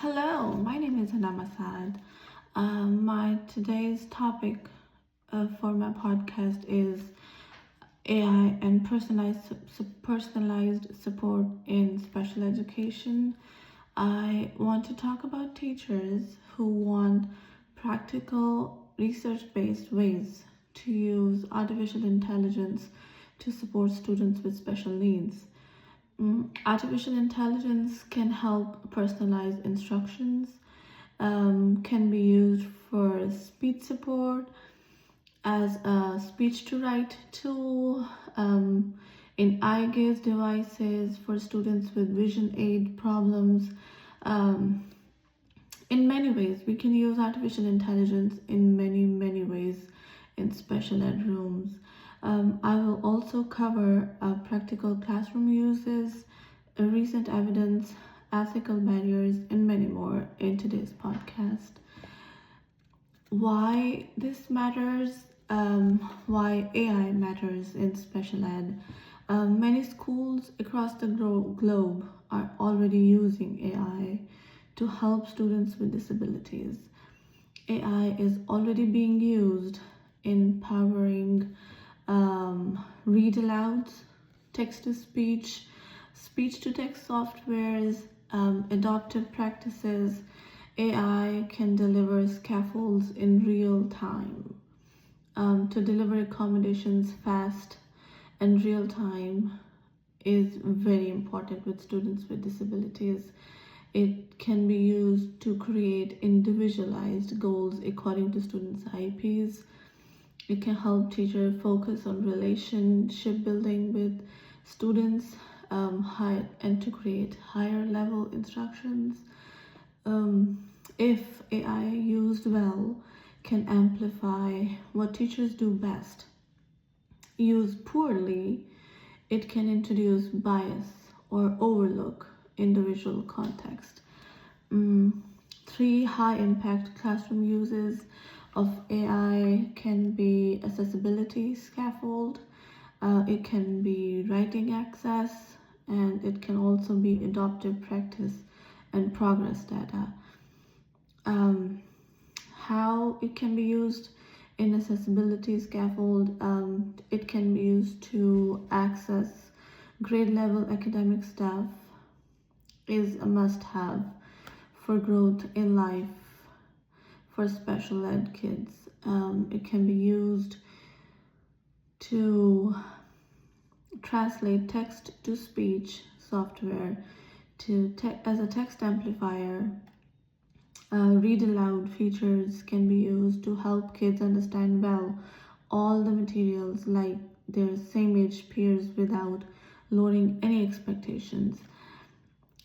Hello, my name is Hana Masad. My today's topic for my podcast is AI and personalized support in special education. I want to talk about teachers who want practical, research-based ways to use artificial intelligence to support students with special needs. Artificial intelligence can help personalize instructions, can be used for speech support, as a speech to write tool, in eye gaze devices for students with vision aid problems. Um, in many ways, we can use artificial intelligence in many ways in special ed rooms. I will also cover practical classroom uses, recent evidence, ethical barriers, and many more in today's podcast. Why this matters, why AI matters in special ed. Many schools across the globe are already using AI to help students with disabilities. AI is already being used in powering read alouds, text to speech to text softwares, adaptive practices. AI can deliver scaffolds in real time to deliver accommodations fast and real time is very important with students with disabilities. It can be used to create individualized goals according to students' IEPs. It can help teachers focus on relationship building with students, and to create higher level instructions. If AI used well, can amplify what teachers do best. Used poorly, it can introduce bias or overlook individual context. Three high impact classroom uses of AI can be accessibility scaffold, it can be writing access, and it can also be adaptive practice and progress data. Um, how it can be used in accessibility scaffold, it can be used to access grade level academic stuff, is a must have for growth in life for special ed kids. It can be used to translate text to speech software as a text amplifier. Read aloud features can be used to help kids understand well all the materials like their same age peers without lowering any expectations.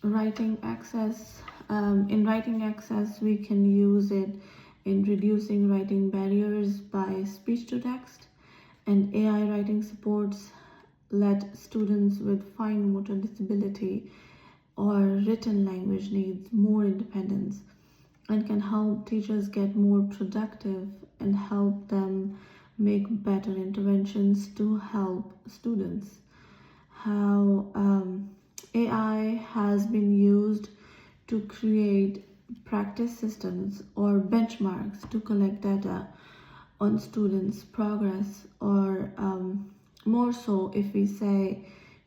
Writing access, in writing access, we can use it in reducing writing barriers by speech to text, and AI writing supports let students with fine motor disability or written language needs more independence and can help teachers get more productive and help them make better interventions to help students. How AI has been used to create practice systems or benchmarks to collect data on students' progress, or more so, if we say,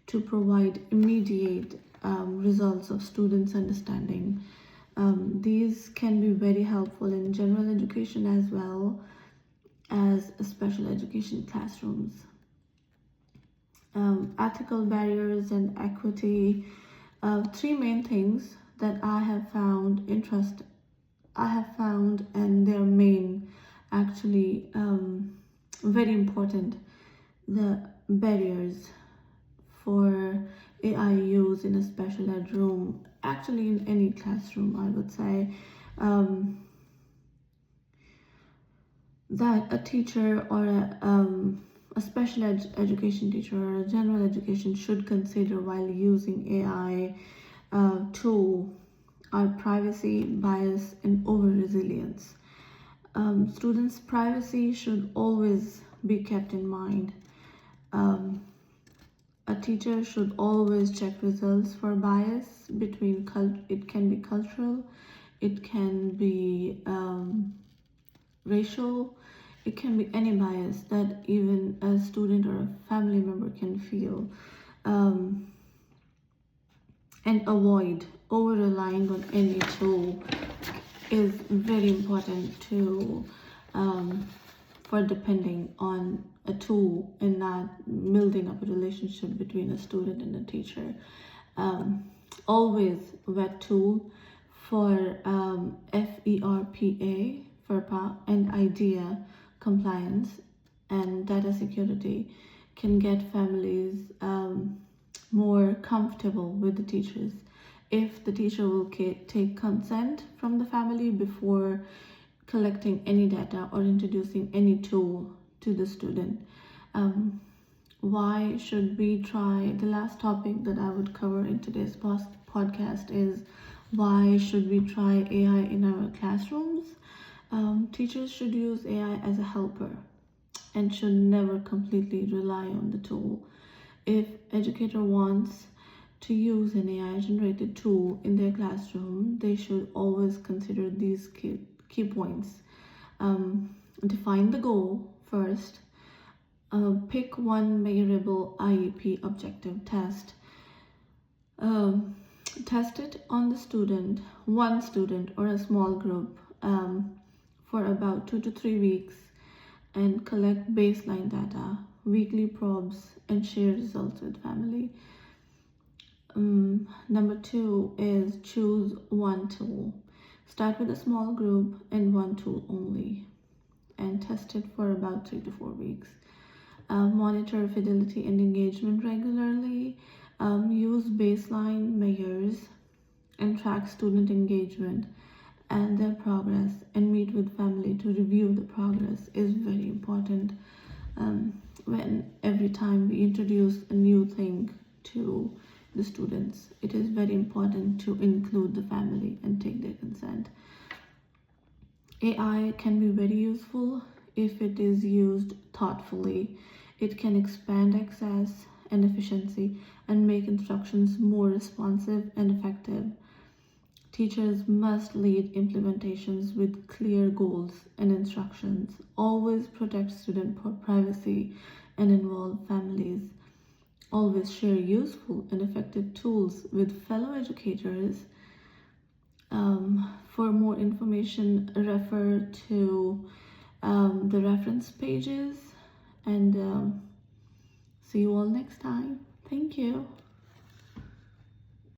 to provide immediate results of students' understanding. These can be very helpful in general education as well as special education classrooms. Ethical barriers and equity. Three main things that I have found and they're main, actually, very important. The barriers for AI use in a special ed room, actually in any classroom, I would say, that a teacher or a special education teacher or a general education should consider while using AI tool are privacy, bias, and over resilience. Students' privacy should always be kept in mind. A teacher should always check results for bias between it can be cultural, it can be racial, it can be any bias that even a student or a family member can feel, um, and avoid over relying on any tool is very important to for depending on a tool and not building up a relationship between a student and a teacher. Always vet tool for FERPA, FERPA and IDEA compliance and data security can get families more comfortable with the teachers if the teacher will take consent from the family before collecting any data or introducing any tool to the student. Why should we try? The last topic that I would cover in today's podcast is why should we try AI in our classrooms? Teachers should use AI as a helper and should never completely rely on the tool. If educator wants to use an AI generated tool in their classroom, they should always consider these key points. Define the goal first. Pick one measurable IEP objective test. Test it on the student, one student or a small group for about 2 to 3 weeks and collect baseline data, weekly probes, and share results with family. Number 2 is choose one tool. Start with a small group and one tool only and test it for about 3 to 4 weeks. Monitor fidelity and engagement regularly. Use baseline measures and track student engagement and their progress and meet with family to review the progress is very important. When every time we introduce a new thing to the students, it is very important to include the family and take their consent. AI can be very useful if it is used thoughtfully. It can expand access and efficiency and make instructions more responsive and effective. Teachers must lead implementations with clear goals and instructions. Always protect student privacy and involve families. Always share useful and effective tools with fellow educators. For more information, refer to the reference pages and see you all next time. Thank you.